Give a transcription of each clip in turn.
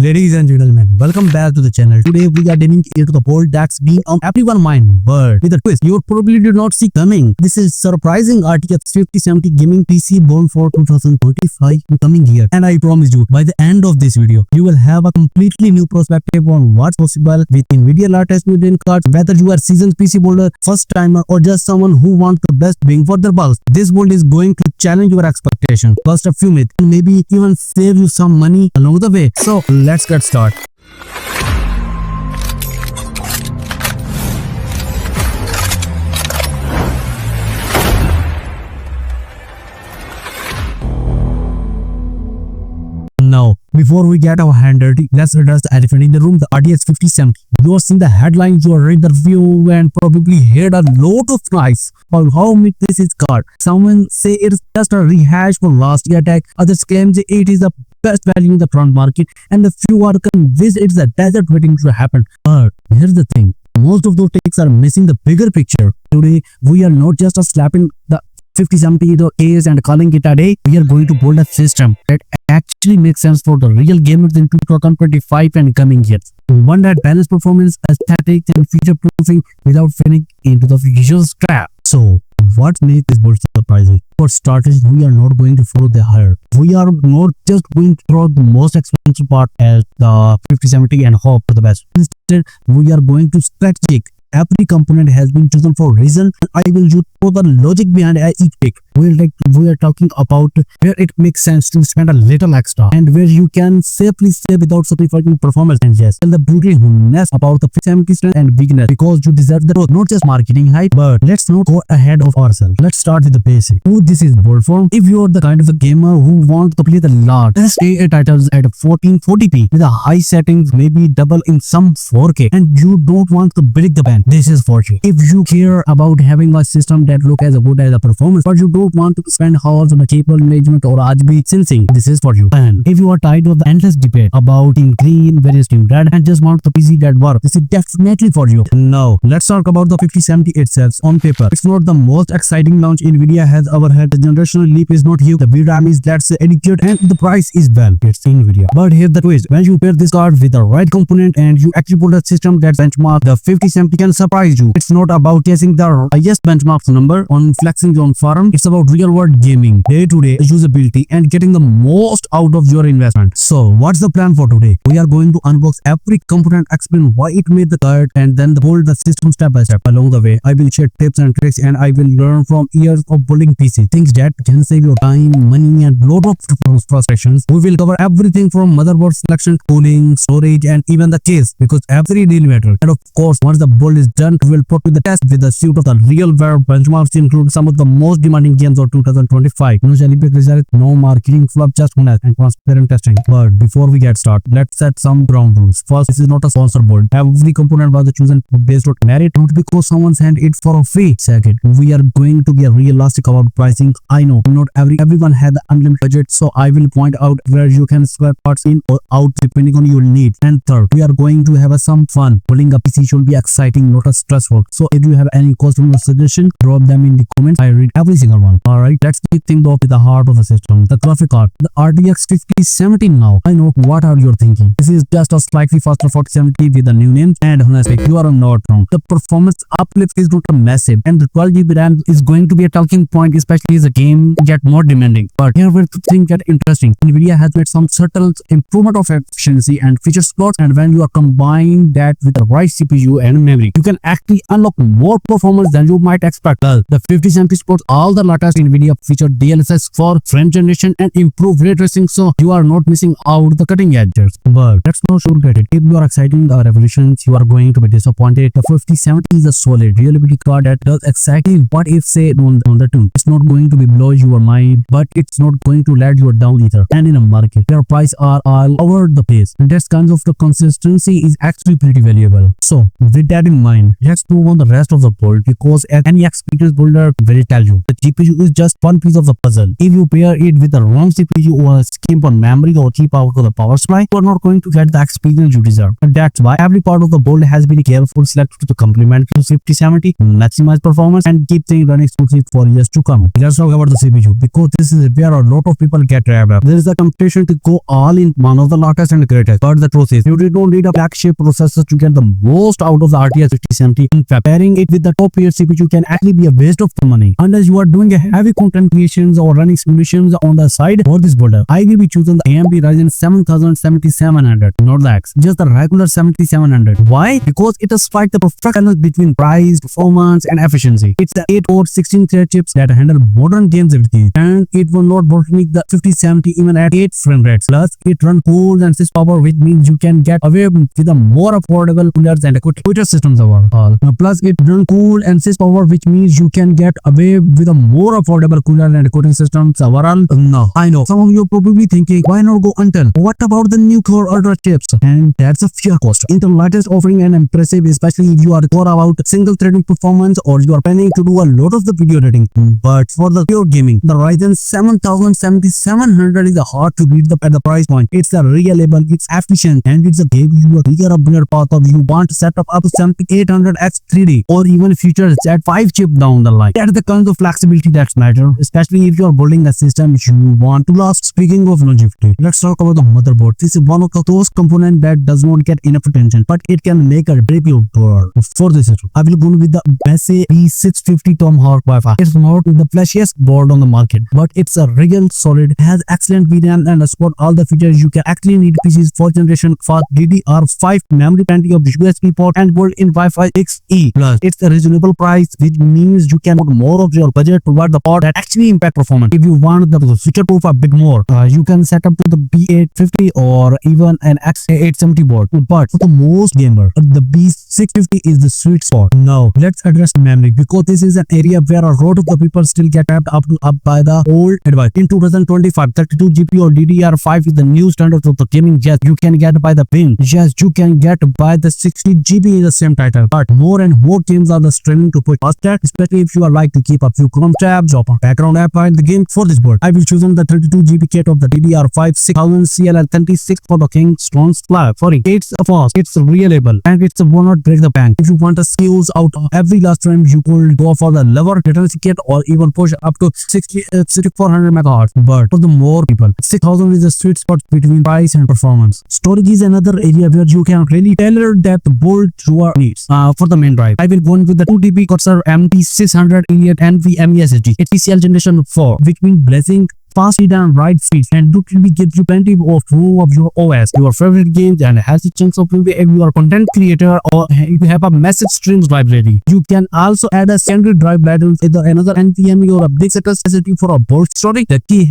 Ladies and gentlemen, welcome back to the channel. Today we are diving into the bold that's been on everyone's mind, but with a twist you probably did not see coming. This is surprising RTX 5070 gaming PC born for 2025 coming here, and I promise you, by the end of this video, you will have a completely new perspective on what's possible with NVIDIA RTX cards. Whether you are seasoned PC builder, first timer, or just someone who wants the best bang for their bucks, this build is going to challenge your expectations, bust a few myths, and maybe even save you some money along the way. So let's get started. Now, before we get our hand dirty, let's address the elephant in the room, the RTX 5070. You have seen the headlines, you have read the review, and probably heard a lot of noise about how mid this is card. Some say it's just a rehash for last year tech, others claim that it is the best value in the current market, and a few are convinced it's a desert waiting to happen. But here's the thing, most of those takes are missing the bigger picture. Today, we are not just slapping the 5070 the case and calling it a day. We are going to build a system that actually makes sense for the real gamers in 2025 and coming years. One that balances performance, aesthetics, and future proofing without falling into the visual trap. So, what makes this build surprising? For starters, we are not going to follow the hype. We are not just going to throw the most expensive part as the 5070 and hope for the best. Instead, we are going to strategic. Every component has been chosen for a reason, and I will use all the logic behind each pick. We are talking about where it makes sense to spend a little extra and where you can safely stay without sacrificing performance. And yes, tell the brutalness about the 5070 strength and weakness, because you deserve the growth, not just marketing hype. But let's not go ahead of ourselves. Let's start with the basic. Who this is built for? If you are the kind of a gamer who wants to play the largest AA titles at 1440p with a high settings, maybe double in some 4K, and you don't want to break the bank, this is for you. If you care about having a system that looks as good as a performance, but you don't want to spend hours on a cable management or RGB sensing, this is for you. And if you are tired of the endless debate about team green versus team red and just want the PC that works, this is definitely for you. Now, let's talk about the 5070 itself. On paper, it's not the most exciting launch NVIDIA has ever had. The generational leap is not huge, the VRAM is that's adequate, and the price is well. It's NVIDIA. But here's the twist: when you pair this card with the right component and you actually build a system that benchmark, the 5070 can surprise you. It's not about chasing the highest benchmarks number on flexing on farm. It's about real world gaming, day-to-day usability, and getting the most out of your investment. So what's the plan for today? We are going to unbox every component, explain why it made the cut, and then build the system step by step. Along the way, I will share tips and tricks, and I will learn from years of building PC, things that can save your time, money, and lot of frustrations. We will cover everything from motherboard selection, cooling, storage, and even the case, because every deal matters. And of course, once the build is done, we will put to the test with a suite of the real world benchmarks, include some of the most demanding games of 2025. No jelly bag results, no marketing flop, just honest and transparent testing. But before we get started, let's set some ground rules. First, this is not a sponsor build. Every component was chosen based on merit, not because someone's hand it for a free. Second, we are going to be realistic about pricing. I know not everyone had the unlimited budget, so I will point out where you can square parts in or out depending on your needs. And third, we are going to have some fun. Building a PC should be exciting, not a stressful. So if you have any customer suggestion, drop them in the comments. I read every single one. Alright, let's kick things off with the heart of the system, the graphic card, the RTX 5070. Now, I know what are you thinking. This is just a slightly faster 4070 with a new name, and honestly, you are not wrong. The performance uplift is not massive, and the 12GB RAM is going to be a talking point, especially as the game get more demanding. But here where things get interesting. NVIDIA has made some subtle improvement of efficiency and feature slots, and when you are combining that with the right CPU and memory, you can actually unlock more performance than you might expect. Well, the 5070 supports all the latest NVIDIA feature DLSS for frame generation and improved ray tracing, so you are not missing out the cutting edges. But let's not sugarcoat it. If you are excited the revolutions, you are going to be disappointed. The 5070 is a solid reliability card that does exactly what it said on the tin. It's not going to be blow your mind, but it's not going to let you down either. And in a market where prices are all over the place, and that kind of the consistency is actually pretty valuable. So with that in mind. Let's move on the rest of the board because as any experienced builder will tell you, the GPU is just one piece of the puzzle. If you pair it with the wrong CPU or skimp on memory or cheap out of the power supply, you are not going to get the experience you deserve. And that's why every part of the board has been carefully selected to complement the 5070, maximize performance, and keep things running smoothly for years to come. Let's talk about the CPU because this is where a lot of people get trapped up. There is a competition to go all in one of the latest and greatest. But the truth is, you don't need a flagship processor to get the most out of the RTX 5070. In fact, pairing it with the top-tier CPU can actually be a waste of money unless you are doing a heavy content creations or running simulations on the side. For this builder, I will be choosing the AMD Ryzen 7700, not the X, just the regular 7700. Why? Because it has strike the perfect balance between price, performance, and efficiency. It's the 8-core 16-thread chips that handle modern games with ease, and it will not bottleneck the 5070 even at 8 frame rates. Plus, it runs cool and sys power, which means you can get away with a more affordable coolers and quicker systems overall. Plus, it runs cool and sys power, which means you can get away with a more affordable cooler and cooling systems overall. No, I know some of you are probably thinking, why not go Intel? What about the new Core Ultra chips? And that's a fair cost. Intel latest offering an impressive, especially if you are core about single threading performance or you are planning to do a lot of the video editing. But for the pure gaming, the Ryzen 7700 is hard to beat at the price point. It's a reliable, it's efficient, and it's a give you a clear upgrade path of you want to set up to 7800X 3D or even features at 5 chip down the line. That's the kind of flexibility that matters, especially if you are building a system you want to last. Speaking of longevity, let's talk about the motherboard. This is one of those components that does not get enough attention, but it can make a very big board. For this system, I will go with the Bese B650 Tomahawk Wi-Fi. It's not the flashiest board on the market, but it's a real solid, has excellent VRAM and support all the features you can actually need. PC's 4th generation fast DDR5 memory, plenty of USB port, and built in Wi-Fi 6E. Plus, it's a reasonable price, which means you can put more of your budget toward the part that actually impact performance. If you want the future proof a bit more, you can set up to the B850 or even an X870 board. But for the most gamer, the B650 is the sweet spot. Now, let's address memory because this is an area where a lot of the people still get trapped up by the old advice. In 2025, 32 GB or DDR5 is the new standard of the gaming. Yes, you can get by the pin. Yes, you can get by the 60 GB in the same title. But more and more games are the streaming to push faster, especially if you are like to keep a few Chrome tabs or background app while the game. For this board, I will choose the 32 GB kit of the DDR5 6000 CL36 for the King Stone's Fly. Sorry, it's fast, it's reliable, and it's will not break the bank. If you want the skills out of every last frame, you could go for the lower latency kit or even push up to 6400 MHz. But for the more people, 6000 is the sweet spot between price and performance. Storage is another area where you can really tailor that board to your needs. For the main drive, I will go with the 2TB Corsair MT600 NVMe SSD. It's TCL Generation 4, which means blazing fast read and write speeds, and 2TB gives you plenty of room of your OS, your favorite games, and healthy chunks of memory if you are a content creator or if you have a massive streams library. You can also add a secondary drive ladle with another NVMe or a big SSD for a board storage. The key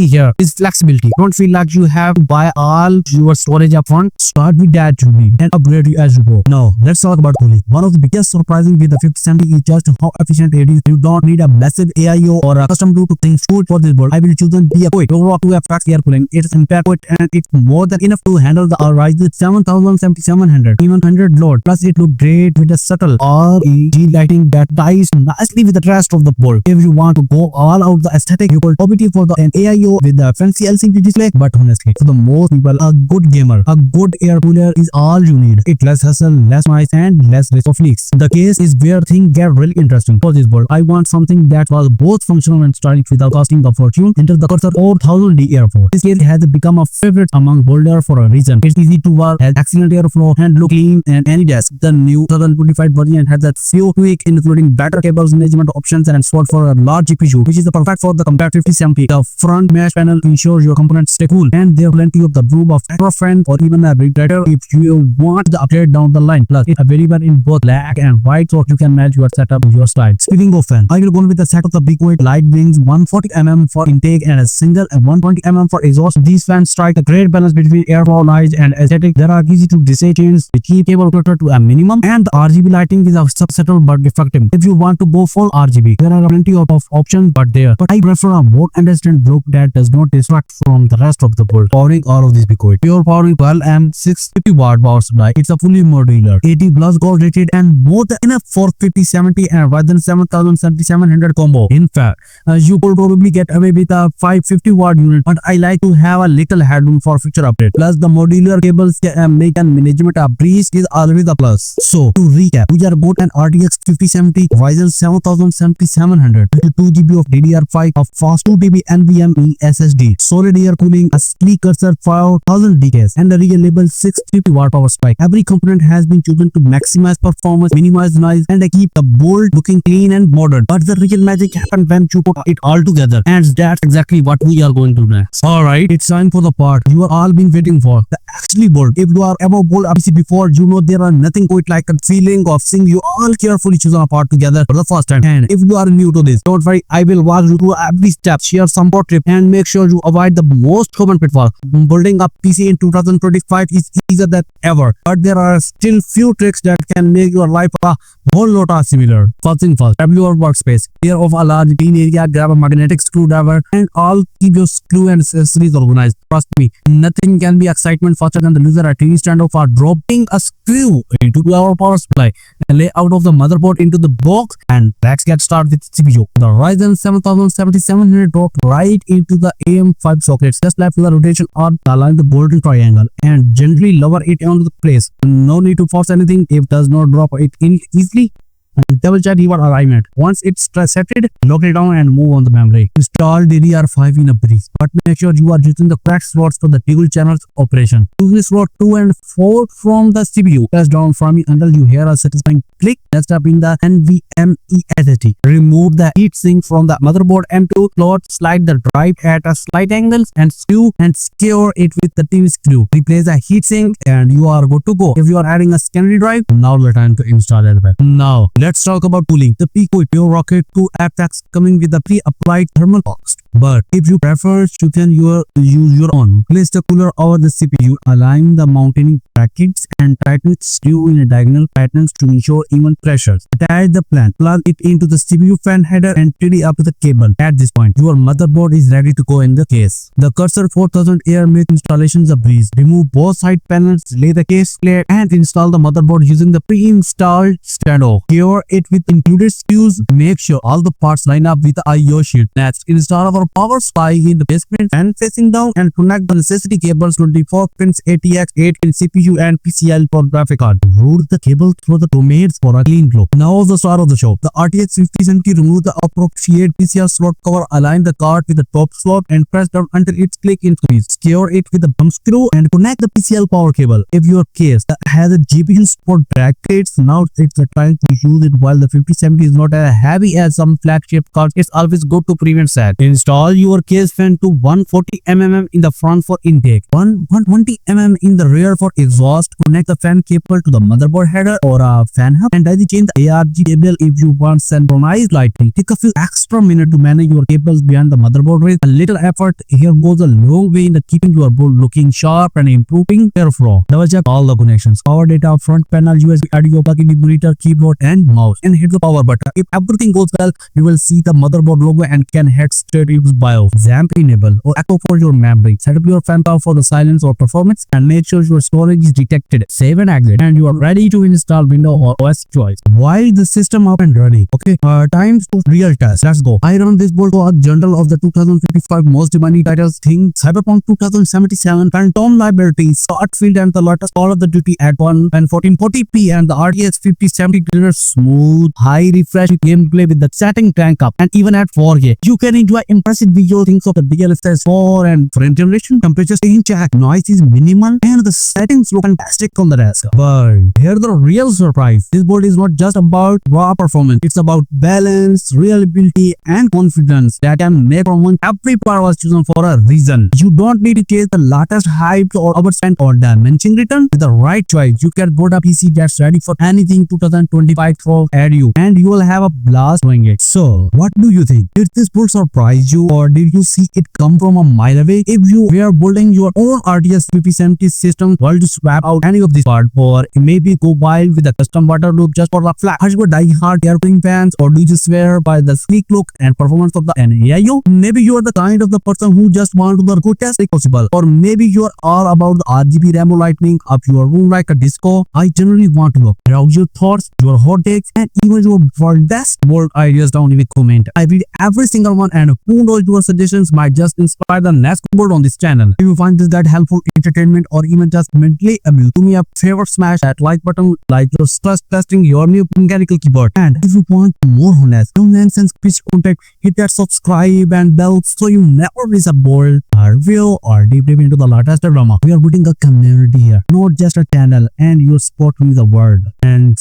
here is flexibility. Don't feel like you have to buy all your storage up front. Start with that you need and upgrade you as you go. Now, let's talk about cooling. One of the biggest surprises with the 5070 is just how efficient it is. You don't need a massive AIO or a custom Bluetooth thing for this board. I will choose be a quick over 2FX air cooling. It's impact and it's more than enough to handle the Ryzen 7700 even 100 load. Plus, it looks great with a subtle LED lighting that ties nicely with the rest of the board. If you want to go all out the aesthetic, you could opt for an AIO with the fancy LCD display. But honestly, for the most people, a good gamer, a good air cooler is all you need. It's less hassle, less noise, and less risk of leaks. The case is where things get really interesting. For this board, I want something that was both functional and stylish without costing a fortune. Enter the Corsair 4000 DR4. This case has become a favorite among builders for a reason. It's easy to work, has excellent airflow, and look clean and any desk. The new 2025 version has a few tweaks, including better cables management options and support for a large GPU, which is perfect for the compact 5070. The front mesh panel ensures your components stay cool, and there are plenty of the room of extra fan or even a radiator if you want the upgrade down the line. Plus, it's available in both black and white, so you can match your setup with your style. Speaking of fan, I will go with the set of the big weight light wings 140 mm for intake intake and a single 120 mm for exhaust. These fans strike a great balance between airflow, noise, and aesthetic. There are easy to disengage, they keep cable clutter to a minimum, and the RGB lighting is a subtle but effective. If you want to go full RGB, there are plenty of options, but I prefer a more understand look that does not distract from the rest of the build. Powering all of these because pure powering 12 650 watt power supply. It's a fully modular, 80 plus gold rated, and more than enough for 5070 and Ryzen 7700 combo. In fact, you could probably get away with a 550 watt unit, but I like to have a little headroom for future update. Plus, the modular cables make and management a breeze is always a plus. So, to recap, we are both an RTX 5070, Ryzen 7700, 2GB of DDR5, a fast 2TB NVMe SSD, solid air cooling, a sleek cursor for 1000 DKs, and a reliable 650 watt power supply. Every component has been chosen to maximize performance, minimize noise, and keep the board looking clean and modern. But the real magic happens when you put it all together, and that's exactly what we are going to do next. Alright, it's time for the part you are all been waiting for, the actually board. If you are ever bold a PC before, you know there are nothing quite like a feeling of seeing you all carefully chosen apart together for the first time. And if you are new to this, don't worry, I will walk you through every step, share some pro tip, and make sure you avoid the most common pitfall. Building a PC in 2025 is easier than ever, but there are still few tricks that can make your life a whole lot similar. First thing first, grab your workspace, clear of a large clean area, grab a magnetic screwdriver, and all keep your screw and accessories organized. Trust me, nothing can be excitement faster than the loser a TV stand off or dropping a screw into our power supply and lay out of the motherboard into the box. And let's get started with CPU. The Ryzen 7700 dropped right into the AM5 sockets, just left the rotation arm along the golden triangle and gently lower it onto the place. No need to force anything, if does not drop it in easily. And double check your alignment. Once it's settled, lock it down and move on the memory. Install DDR5 in a breeze, but make sure you are using the correct slots for the dual channels operation. Use slot 2 and 4 from the CPU. Press down from it until you hear a satisfying click. Next up in the NVMe SSD. Remove the heatsink from the motherboard M2 slot. Slide the drive at a slight angle and secure it with the TV screw. Replace the heatsink and you are good to go. If you are adding a secondary drive, now the time to install it back. Now, let's talk about cooling. The Pico Pure Rocket 2 FX coming with a pre-applied thermal box. But if you prefer, you can use your own. Place the cooler over the CPU, align the mounting brackets and tighten its screw in a diagonal patterns to ensure even pressures. Attach the plug it into the CPU fan header and tidy up the cable. At this point, your motherboard is ready to go in the case. The Cursor 4000 Air make installations a breeze. Remove both side panels, lay the case plate and install the motherboard using the pre-installed standoff. Secure it with included screws. Make sure all the parts line up with the I/O sheet. Next, install our power supply in the basement and facing down and connect the necessity cables 24 pins ATX, 8 pin CPU and PCL for graphic card. Route the cable through the domains for a clean flow. Now the star of the show. The RTX 5070 remove the appropriate PCI slot cover, align the card with the top slot and press down until it's click in place. Secure it with the thumb screw and connect the PCL power cable. If your case has a GPU support brackets, now it's the time to use it. While the 5070 is not as heavy as some flagship cards, it's always good to prevent sag. Install your case fan to 140mm in the front for intake, 120mm in the rear for exhaust. Connect the fan cable to the motherboard header or a fan hub and change the ARG cable if you want synchronized lighting. Take a few extra minutes to manage your cables behind the motherboard with a little effort. Here goes a long way in the keeping your board looking sharp and improving airflow. Double check all the connections. Power data, front panel, USB audio, plug-in monitor, keyboard and mouse, and hit the power button. If everything goes well, you will see the motherboard logo and can head straight to BIOS. XAMPP enable or echo for your memory. Set up your fan power for the silence or performance and make sure your storage is detected. Save and exit and you are ready to install Windows or OS choice. While the system up and running. Okay, time to real test. Let's go. I run this board for a journal of the 2025 most demanding titles. Think Cyberpunk 2077, Phantom Liberty, Starfield and the latest Call of the Duty at 1 and 1440p and the RTX 5070 delivers smooth, high refresh gameplay with the setting crank up and even at 4K. You can enjoy impressive visual things of the DLSS 4 and frame generation. Temperature stay in check, noise is minimal and the settings look fantastic on the desk. But here's the real surprise. This board is not just about raw performance. It's about balance, reliability and confidence that can make someone every part was chosen for a reason. You don't need to chase the latest hype or overspend or dimension return. With the right choice, you can build a PC that's ready for anything 2025 throws at you and you will have a blast doing it. So, what do you think? Did this board surprise you, or did you see it come from a mile away? If you were building your own RTX 5070 system, well, to swap out any of this part, or maybe go wild with a custom water loop just for the flash. Are you a die-hard airplane fans, or do you swear by the sleek look and performance of the NVIDIA? Maybe you are the kind of the person who just want the quickest thing possible, or maybe you are all about the RGB rainbow lighting up your room like a disco. I generally want to know your thoughts, your hot takes, and even your wildest bold ideas down in the comment. I read every single one, and who knows, your suggestions might just inspire the next board on this channel. If you find this guide helpful, entertainment, or even just mentally amused, do me a favor, smash that like button like you're stress testing your new mechanical keyboard. And if you want more honest, no nonsense pitch content, hit that subscribe and bell so you never miss a bold review or deep dive into the latest drama. We are building a community here, not just a channel, and your support means the world. And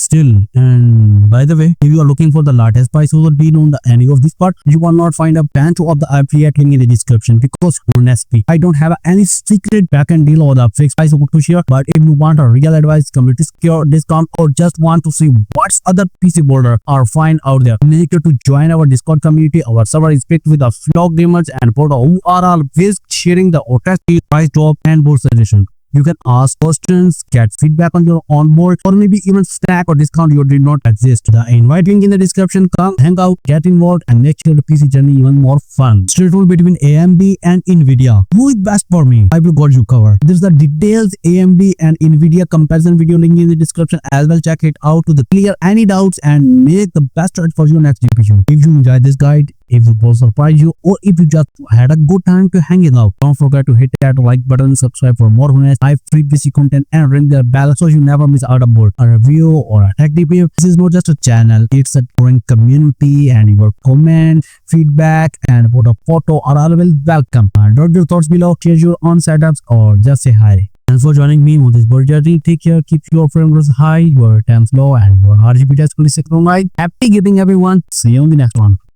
by the way, if you are looking for the latest price or deal on the any of this part, you will not find a bunch of the affiliate link in the description, because honestly, I don't have any secret backend deal or the fixed price to share. But if you want a real advice, community secure discount, or just want to see what's other PC builder are fine out there, make sure to join our Discord community. Our server is packed with the vlog gamers and for the who are always sharing the hottest price drop and board suggestions. You can ask questions, get feedback on your onboard, or maybe even snack or discount you did not exist. The invite link in the description. Come hang out, get involved, and make sure the PC journey even more fun. Straight rule between AMD and NVIDIA. Who is best for me? I will got you covered. There's the details AMD and NVIDIA comparison video link in the description as well. Check it out to clear any doubts and make the best choice for your next GPU. If you enjoyed this guide, if the post surprised you, or if you just had a good time to hanging out, don't forget to hit that like button, subscribe for more honest live free PC content, and ring the bell so you never miss out about a review or a tech review. This is not just a channel, it's a growing community, and your comment, feedback, and about a photo are always welcome. And drop your thoughts below, share your own setups, or just say hi. Thanks for joining me on this board journey. Take care, keep your frames high, your temps low, and your RGB test fully synchronized. Happy gaming everyone. See you on the next one.